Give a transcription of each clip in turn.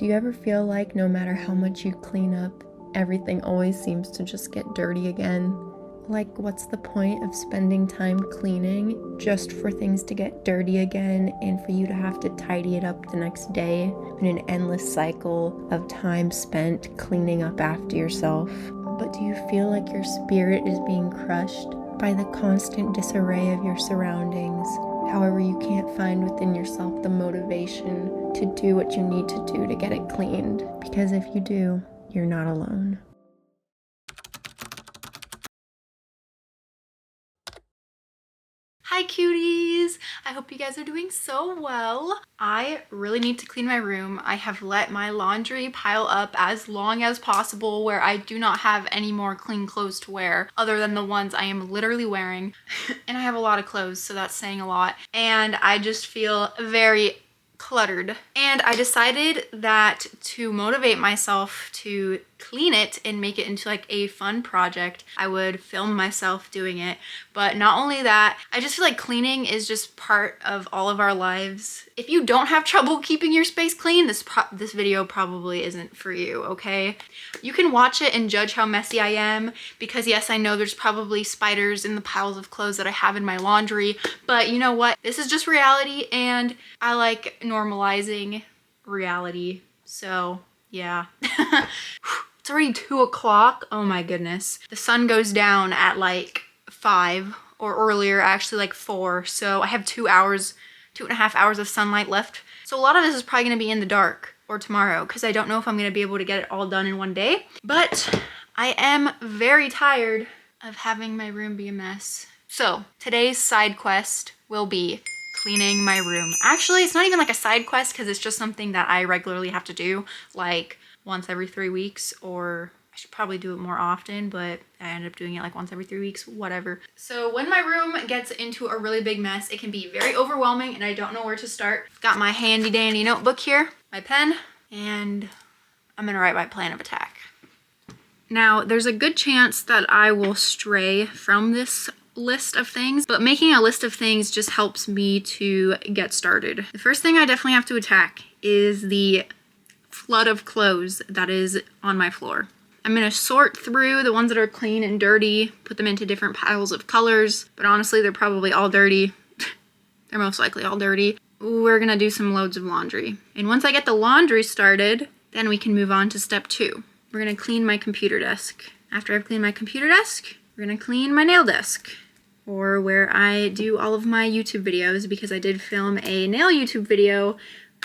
Do you ever feel like no matter how much you clean up, everything always seems to just get dirty again? Like, what's the point of spending time cleaning just for things to get dirty again and for you to have to tidy it up the next day in an endless cycle of time spent cleaning up after yourself? But do you feel like your spirit is being crushed by the constant disarray of your surroundings? However, you can't find within yourself the motivation to do what you need to do to get it cleaned. Because if you do, you're not alone. Hi cuties! I hope you guys are doing so well. I really need to clean my room. I have let my laundry pile up as long as possible where I do not have any more clean clothes to wear other than the ones I am literally wearing. And I have a lot of clothes, so that's saying a lot. And I just feel very cluttered. And I decided that to motivate myself to clean it and make it into like a fun project, I would film myself doing it. But not only that, I just feel like cleaning is just part of all of our lives. If you don't have trouble keeping your space clean, this video probably isn't for you, okay? You can watch it and judge how messy I am, because yes, I know there's probably spiders in the piles of clothes that I have in my laundry, but you know what? This is just reality, and I like normalizing reality, so yeah. It's already 2 o'clock. Oh my goodness. The sun goes down at like 5 or earlier, actually like 4. So I have 2.5 hours of sunlight left. So a lot of this is probably gonna be in the dark or tomorrow, because I don't know if I'm gonna be able to get it all done in one day. But I am very tired of having my room be a mess. So today's side quest will be cleaning my room. Actually, it's not even like a side quest because it's just something that I regularly have to do, like once every 3 weeks, or I should probably do it more often, but I end up doing it like once every 3 weeks, whatever. So when my room gets into a really big mess, it can be very overwhelming and I don't know where to start. I've got my handy dandy notebook here, my pen, and I'm gonna write my plan of attack. Now, there's a good chance that I will stray from this list of things, but making a list of things just helps me to get started. The first thing I definitely have to attack is the flood of clothes that is on my floor. I'm gonna sort through the ones that are clean and dirty, put them into different piles of colors, but honestly, they're probably all dirty. They're most likely all dirty. We're gonna do some loads of laundry. And once I get the laundry started, then we can move on to step 2. We're gonna clean my computer desk. After I've cleaned my computer desk, we're gonna clean my nail desk, or where I do all of my YouTube videos, because I did film a nail YouTube video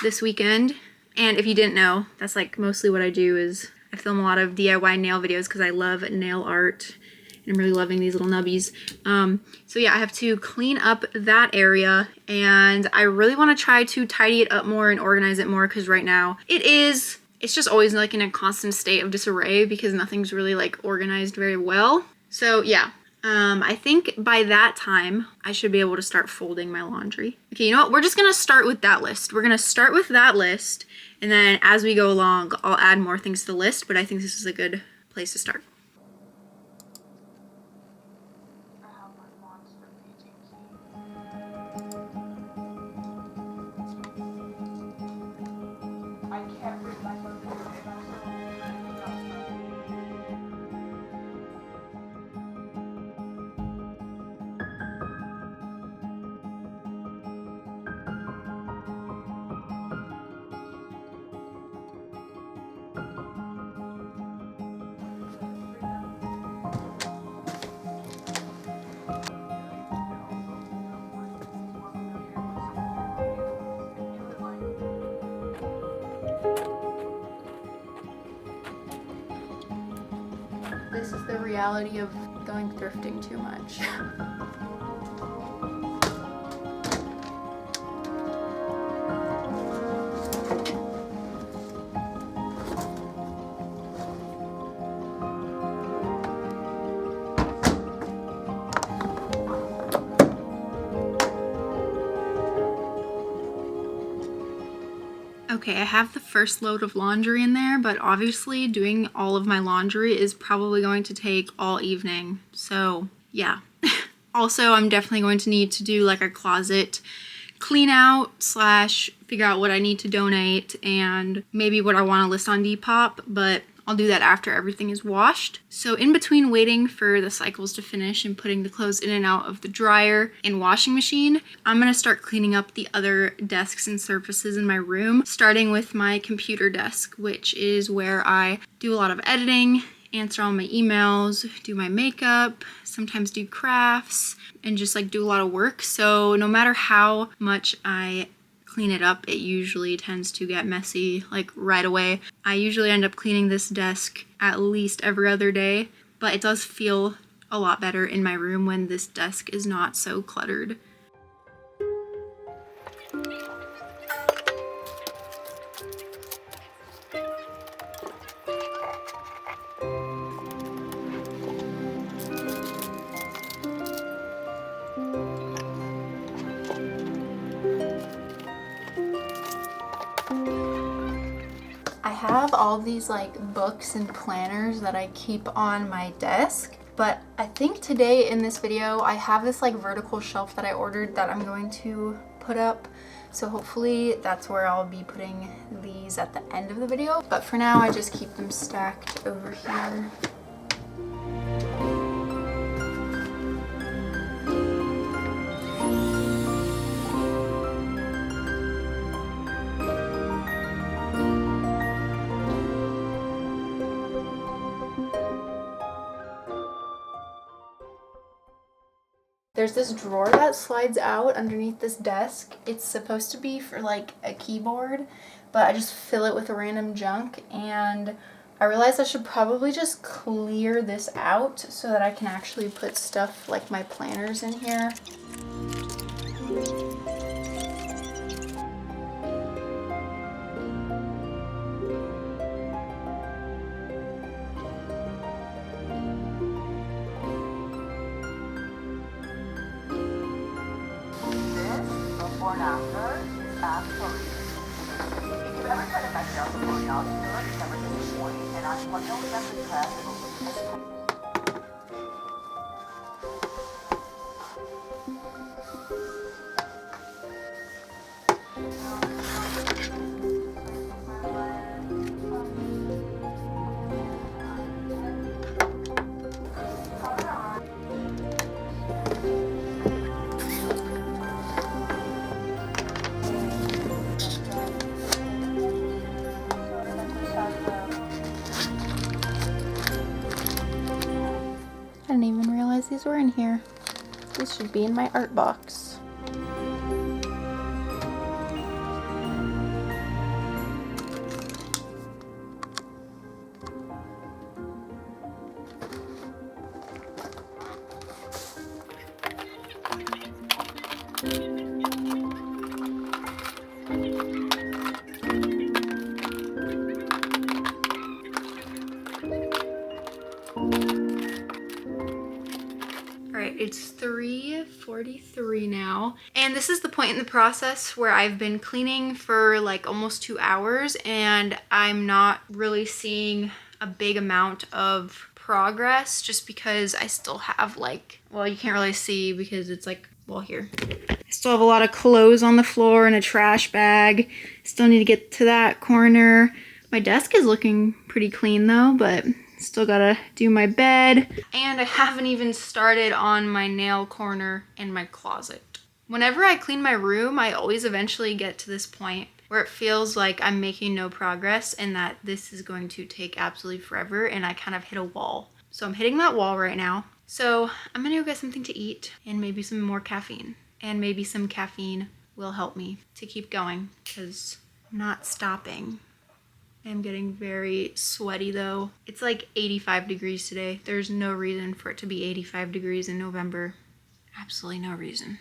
this weekend. And if you didn't know, that's like mostly what I do, is I film a lot of DIY nail videos because I love nail art and I'm really loving these little nubbies. So yeah, I have to clean up that area, and I really want to try to tidy it up more and organize it more, because right now it's just always like in a constant state of disarray because nothing's really like organized very well. So yeah. I think by that time, I should be able to start folding my laundry. Okay, you know what? We're just gonna start with that list. We're gonna start with that list, and then as we go along, I'll add more things to the list, but I think this is a good place to start. This is the reality of going thrifting too much. Okay, I have the first load of laundry in there, but obviously doing all of my laundry is probably going to take all evening. So yeah. Also, I'm definitely going to need to do like a closet clean out slash figure out what I need to donate and maybe what I want to list on Depop, but I'll do that after everything is washed. So in between waiting for the cycles to finish and putting the clothes in and out of the dryer and washing machine, I'm gonna start cleaning up the other desks and surfaces in my room, starting with my computer desk, which is where I do a lot of editing, answer all my emails, do my makeup, sometimes do crafts, and just like do a lot of work. So no matter how much I clean it up, it usually tends to get messy like right away. I usually end up cleaning this desk at least every other day, but it does feel a lot better in my room when this desk is not so cluttered. I have all these like books and planners that I keep on my desk, but I think today in this video I have this like vertical shelf that I ordered that I'm going to put up. So hopefully that's where I'll be putting these at the end of the video. But for now I just keep them stacked over here. There's this drawer that slides out underneath this desk. It's supposed to be for like a keyboard, but I just fill it with random junk, and I realized I should probably just clear this out so that I can actually put stuff like my planners in here. Before and after, absolutely. If you ever tried to back down before now, you know it's never disappointing, and I want to know that's the class. I didn't even realize these were in here. These should be in my art box. It's 3:43 now, and this is the point in the process where I've been cleaning for like almost 2 hours and I'm not really seeing a big amount of progress, just because I still have like, well, you can't really see because it's like, well, here. I still have a lot of clothes on the floor and a trash bag. Still need to get to that corner. My desk is looking pretty clean though, but still gotta do my bed. And I haven't even started on my nail corner in my closet. Whenever I clean my room, I always eventually get to this point where it feels like I'm making no progress and that this is going to take absolutely forever, and I kind of hit a wall. So I'm hitting that wall right now. So I'm gonna go get something to eat and maybe some more caffeine. And maybe some caffeine will help me to keep going because I'm not stopping. I'm getting very sweaty though. It's like 85 degrees today. There's no reason for it to be 85 degrees in November. Absolutely no reason.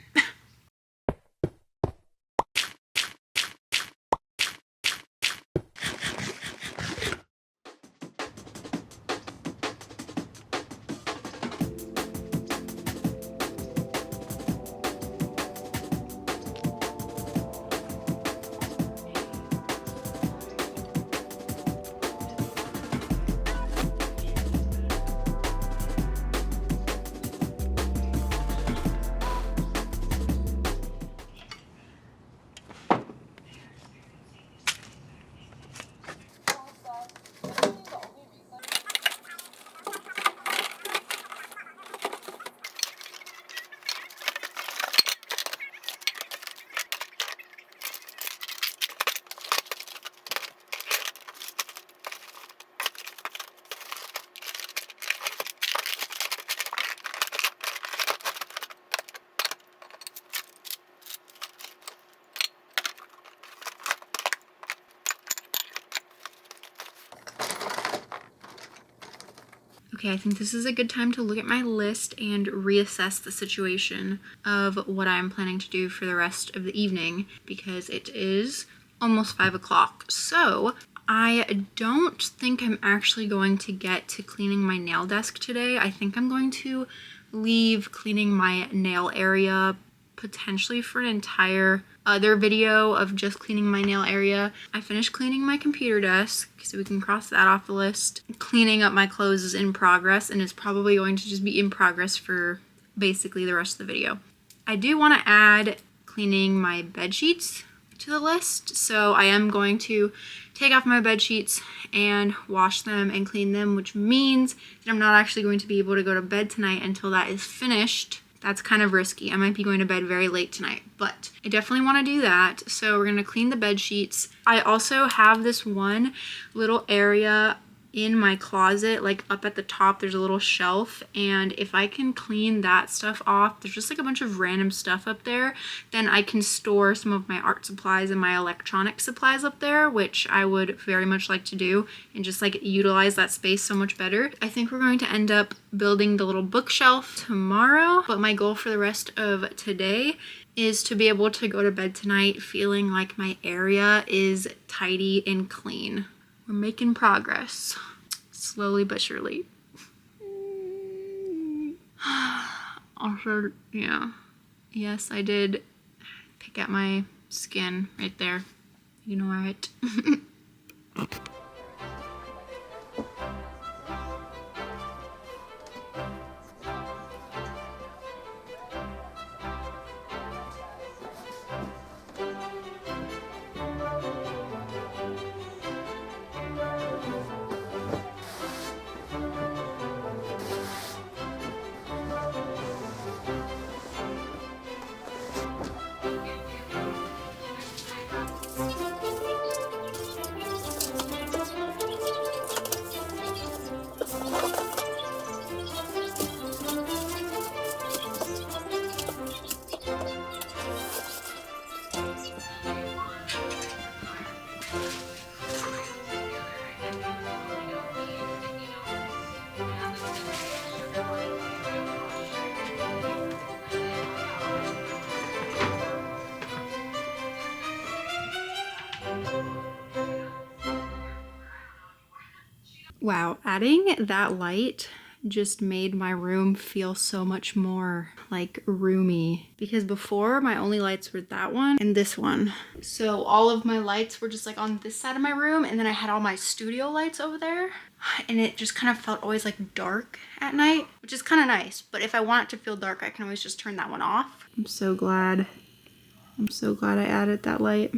Okay, I think this is a good time to look at my list and reassess the situation of what I'm planning to do for the rest of the evening, because it is almost 5 o'clock. So I don't think I'm actually going to get to cleaning my nail desk today. I think I'm going to leave cleaning my nail area potentially for an entire other video of just cleaning my nail area. I finished cleaning my computer desk, so we can cross that off the list. Cleaning up my clothes is in progress and is probably going to just be in progress for basically the rest of the video. I do want to add cleaning my bed sheets to the list, so I am going to take off my bed sheets and wash them and clean them, which means that I'm not actually going to be able to go to bed tonight until that is finished. That's kind of risky. I might be going to bed very late tonight, but I definitely want to do that. So we're going to clean the bed sheets. I also have this one little area in my closet, like up at the top, there's a little shelf, and if I can clean that stuff off, there's just like a bunch of random stuff up there, then I can store some of my art supplies and my electronic supplies up there, which I would very much like to do and just like utilize that space so much better. I think we're going to end up building the little bookshelf tomorrow, but my goal for the rest of today is to be able to go to bed tonight feeling like my area is tidy and clean. We're making progress, slowly but surely. Also, yeah. Yes, I did pick at my skin right there. You know it. Wow, adding that light just made my room feel so much more like roomy, because before my only lights were that one and this one. So all of my lights were just like on this side of my room, and then I had all my studio lights over there, and it just kind of felt always like dark at night, which is kind of nice. But if I want it to feel dark, I can always just turn that one off. I'm so glad I added that light.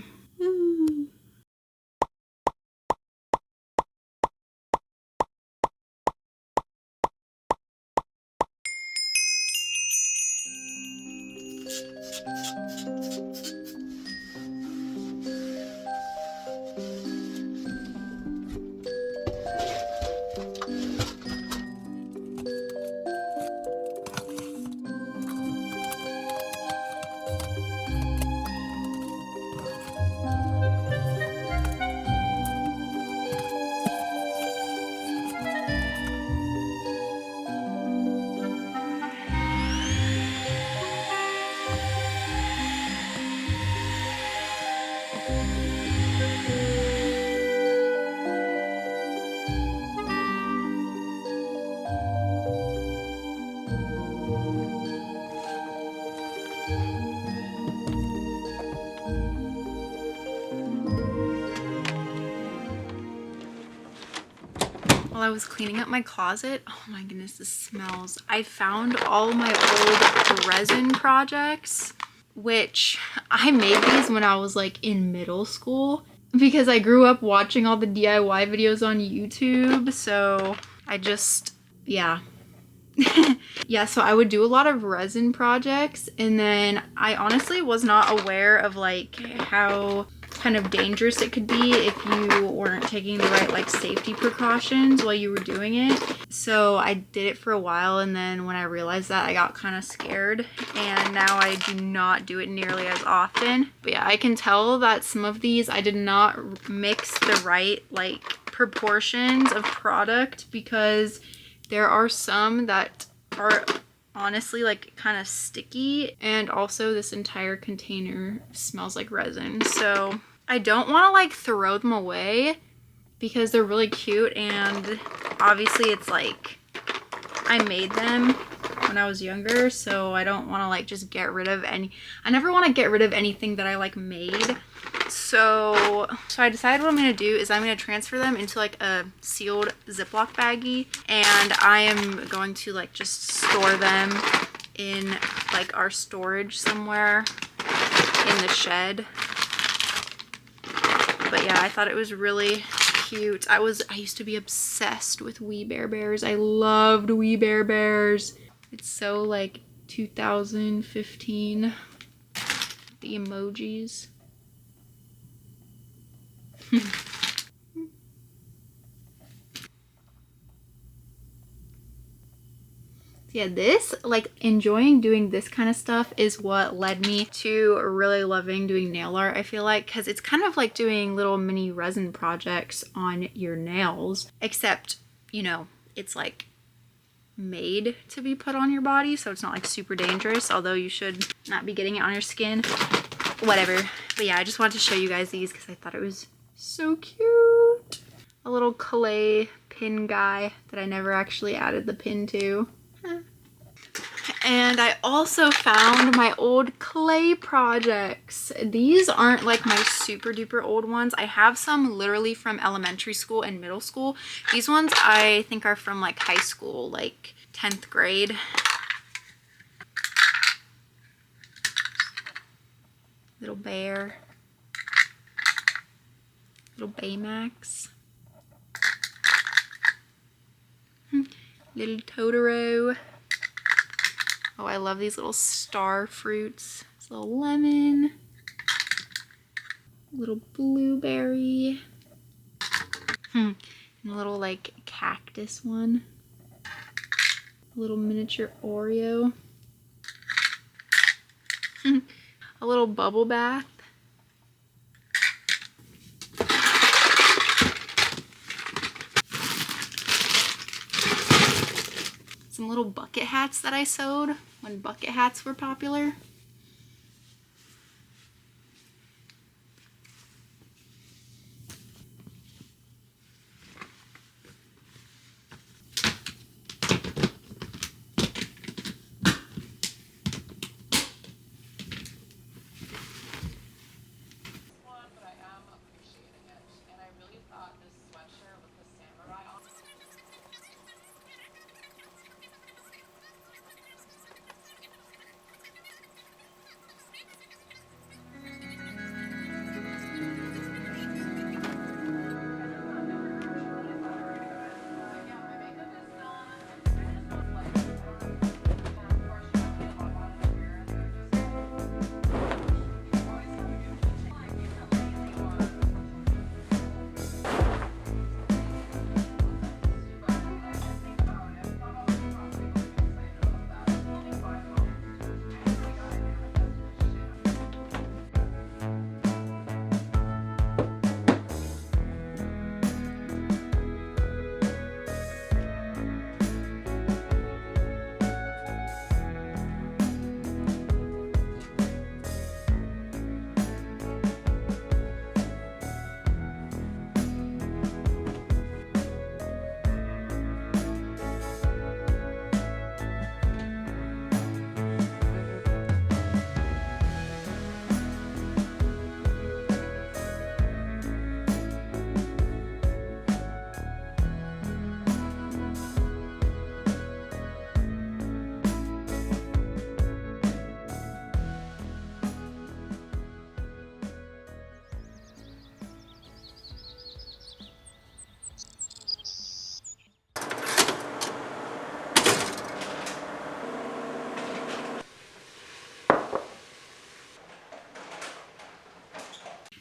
While I was cleaning up my closet, oh my goodness, this smells. I found all my old resin projects, which I made these when I was like in middle school because I grew up watching all the DIY videos on YouTube. So I just, yeah. Yeah, so I would do a lot of resin projects, and then I honestly was not aware of like how kind of dangerous it could be if you weren't taking the right like safety precautions while you were doing it. So I did it for a while, and then when I realized that, I got kind of scared, and now I do not do it nearly as often. But yeah, I can tell that some of these I did not mix the right like proportions of product, because There are some that are honestly like kind of sticky, and also this entire container smells like resin. So I don't want to like throw them away because they're really cute, and obviously it's like I made them when I was younger, so I don't want to like just get rid of any. I never want to get rid of anything that I like made. So I decided what I'm going to do is I'm going to transfer them into like a sealed Ziploc baggie, and I am going to like just store them in like our storage somewhere in the shed. But yeah, I thought it was really cute. I used to be obsessed with We Bare Bears. I loved We Bare Bears. It's so like 2015. The emojis. Yeah, this, like, enjoying doing this kind of stuff is what led me to really loving doing nail art, I feel like, because it's kind of like doing little mini resin projects on your nails, except, you know, it's like made to be put on your body, so it's not like super dangerous, although you should not be getting it on your skin. Whatever. But yeah, I just wanted to show you guys these because I thought it was so cute. A little clay pin guy that I never actually added the pin to. And I also found my old clay projects. These aren't like my super duper old ones. I have some literally from elementary school and middle school. These ones I think are from like high school, like 10th grade. Little bear. Little Baymax. Little Totoro. Oh, I love these little star fruits. This little lemon. Little blueberry. And a little like cactus one. A little miniature Oreo. A little bubble bath. Some little bucket hats that I sewed when bucket hats were popular. But I am appreciating it, and I really thought this sweatshirt with the samurai on it.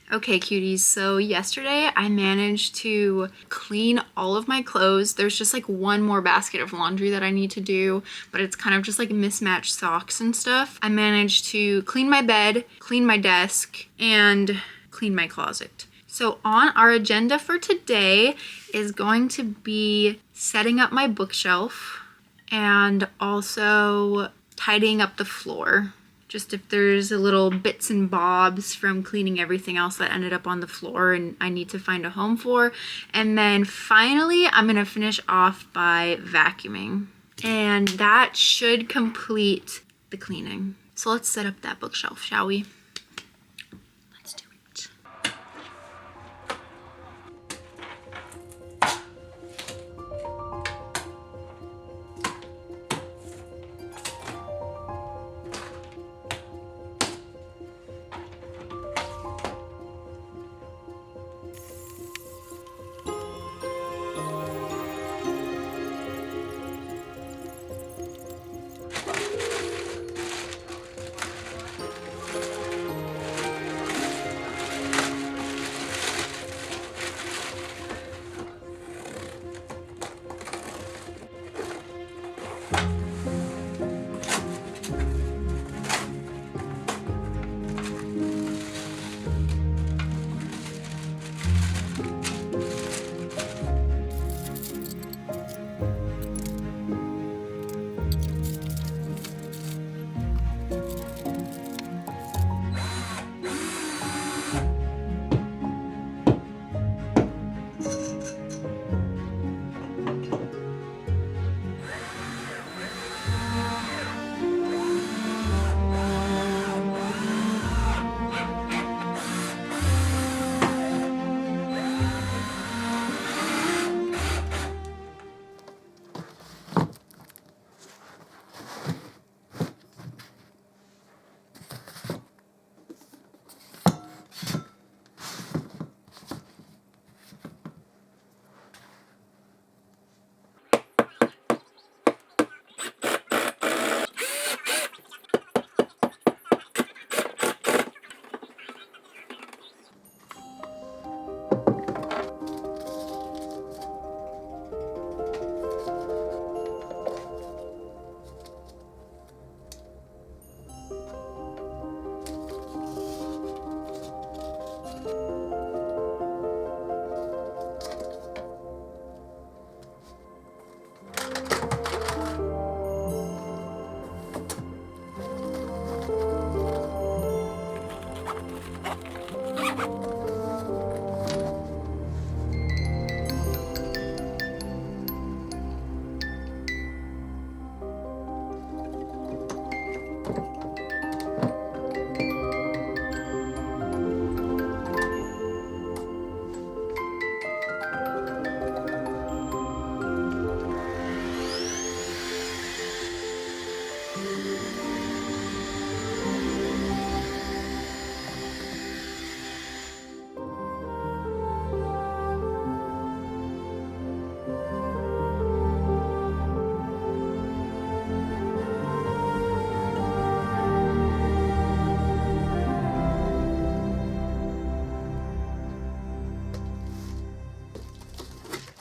Okay, cuties, so yesterday I managed to clean all of my clothes. There's just like one more basket of laundry that I need to do, but it's kind of just like mismatched socks and stuff. I managed to clean my bed, clean my desk, and clean my closet. So on our agenda for today is going to be setting up my bookshelf and also tidying up the floor. Just if there's a little bits and bobs from cleaning everything else that ended up on the floor and I need to find a home for. And then finally, I'm gonna finish off by vacuuming. And that should complete the cleaning. So let's set up that bookshelf, shall we? Let's do it.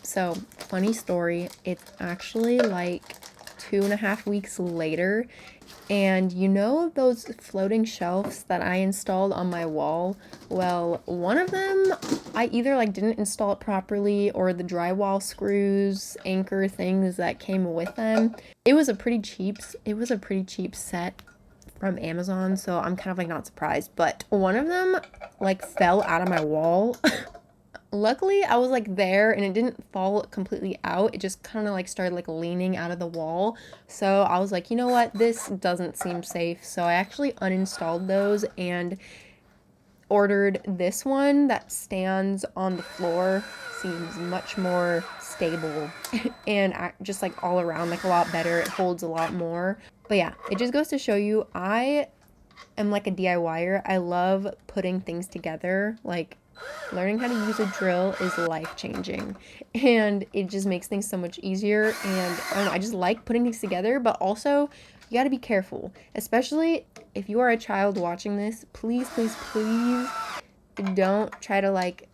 So, funny story, it's actually like 2.5 weeks later, and you know those floating shelves that I installed on my wall? Well, one of them, I either like didn't install it properly, or the drywall screws, anchor things that came with them. It was a pretty cheap set from Amazon, so I'm kind of like not surprised, but one of them like fell out of my wall. Luckily, I was like there and it didn't fall completely out. It just kind of like started like leaning out of the wall. So I was like, you know what? This doesn't seem safe. So I actually uninstalled those and ordered this one that stands on the floor. Seems much more stable and just like all around like a lot better. It holds a lot more. But yeah, it just goes to show you I am like a DIYer. I love putting things together. Like learning how to use a drill is life-changing, and it just makes things so much easier. And I don't know, I just like putting things together, but also you got to be careful, especially if you are a child watching this. Please, please, please don't try to like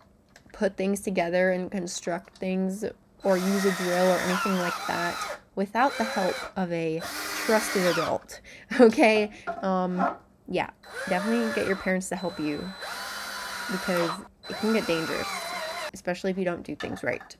put things together and construct things or use a drill or anything like that without the help of a trusted adult. Okay? Yeah, definitely get your parents to help you, because it can get dangerous, especially if you don't do things right.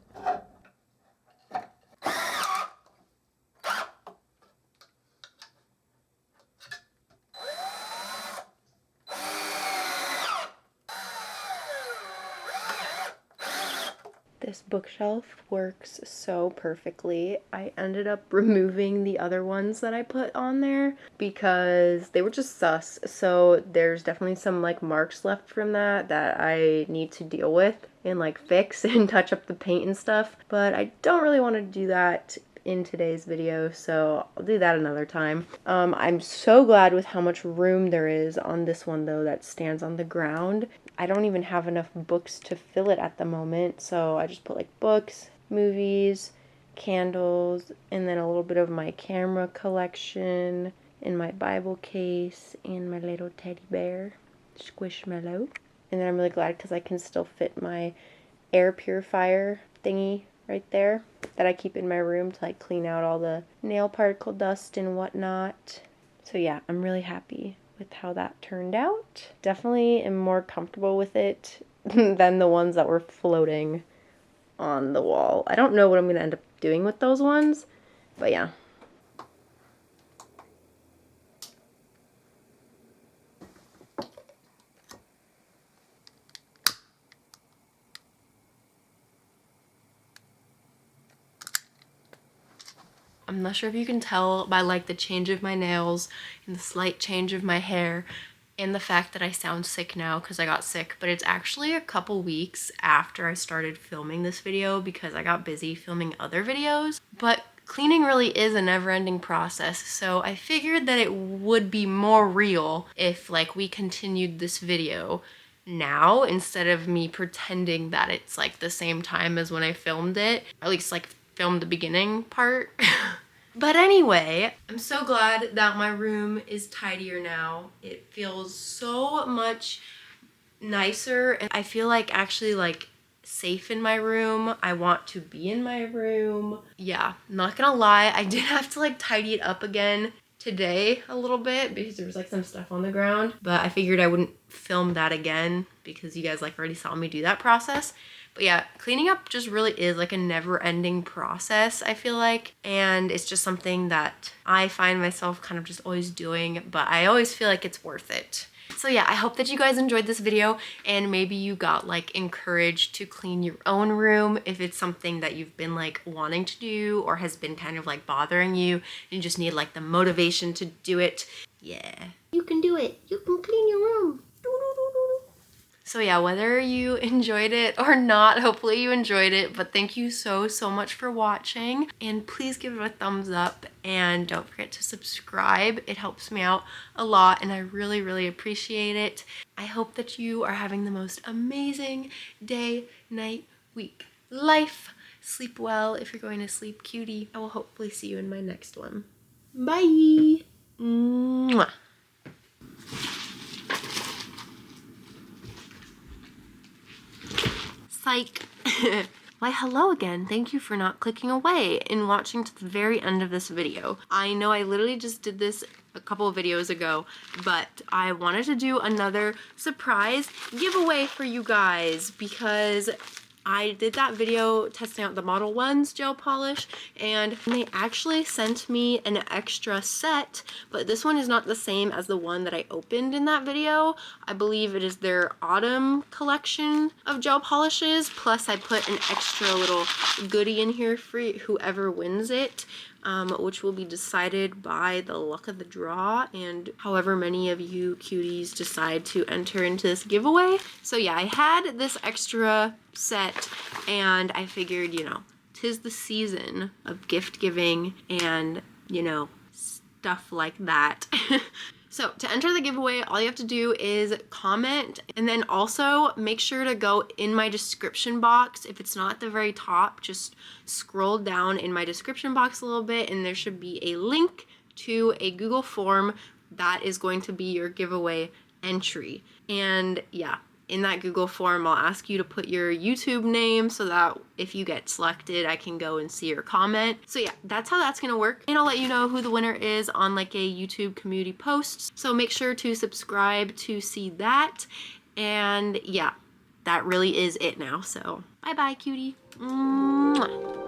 This bookshelf works so perfectly. I ended up removing the other ones that I put on there because they were just sus. So there's definitely some like marks left from that I need to deal with and like fix and touch up the paint and stuff. But I don't really want to do that in today's video, so I'll do that another time. I'm so glad with how much room there is on this one though that stands on the ground. I don't even have enough books to fill it at the moment, so I just put like books, movies, candles, and then a little bit of my camera collection, and my Bible case, and my little teddy bear, Squishmallow. And then I'm really glad because I can still fit my air purifier thingy right there that I keep in my room to like clean out all the nail particle dust and whatnot. So yeah, I'm really happy with how that turned out. Definitely am more comfortable with it than the ones that were floating on the wall. I don't know what I'm going to end up doing with those ones, but yeah. I'm not sure if you can tell by like the change of my nails and the slight change of my hair and the fact that I sound sick now because I got sick, but it's actually a couple weeks after I started filming this video because I got busy filming other videos. But cleaning really is a never-ending process, so I figured that it would be more real if like we continued this video now instead of me pretending that it's like the same time as when I filmed it, or at least like filmed the beginning part. But anyway, I'm so glad that my room is tidier now. It feels so much nicer, and I feel like actually like safe in my room. I want to be in my room. Yeah, not gonna lie, I did have to like tidy it up again today a little bit because there was like some stuff on the ground, but I figured I wouldn't film that again because you guys like already saw me do that process. But yeah, cleaning up just really is like a never-ending process, I feel like, and it's just something that I find myself kind of just always doing, but I always feel like it's worth it. So yeah, I hope that you guys enjoyed this video and maybe you got like encouraged to clean your own room if it's something that you've been like wanting to do or has been kind of like bothering you and you just need like the motivation to do it. Yeah, you can do it. You can clean your room. So yeah, whether you enjoyed it or not, hopefully you enjoyed it, but thank you so much for watching, and please give it a thumbs up and don't forget to subscribe. It helps me out a lot and I really appreciate it. I hope that you are having the most amazing day, night, week, life. Sleep well if you're going to sleep, cutie. I will hopefully see you in my next one. Bye! Mwah. Psych. Why hello again. Thank you for not clicking away and watching to the very end of this video. I know I literally just did this a couple of videos ago, but I wanted to do another surprise giveaway for you guys because I did that video testing out the Model 1's gel polish and they actually sent me an extra set, but this one is not the same as the one that I opened in that video. I believe it is their autumn collection of gel polishes, plus I put an extra little goodie in here for whoever wins it. Which will be decided by the luck of the draw and however many of you cuties decide to enter into this giveaway. So yeah, I had this extra set and I figured, you know, 'tis the season of gift giving and, you know, stuff like that. So to enter the giveaway, all you have to do is comment and then also make sure to go in my description box. If it's not at the very top, just scroll down in my description box a little bit and there should be a link to a Google form that is going to be your giveaway entry. And yeah, in that Google form, I'll ask you to put your YouTube name so that if you get selected, I can go and see your comment. So yeah, that's how that's gonna work. And I'll let you know who the winner is on like a YouTube community post. So make sure to subscribe to see that. And yeah, that really is it now. So bye-bye, cutie. Mwah.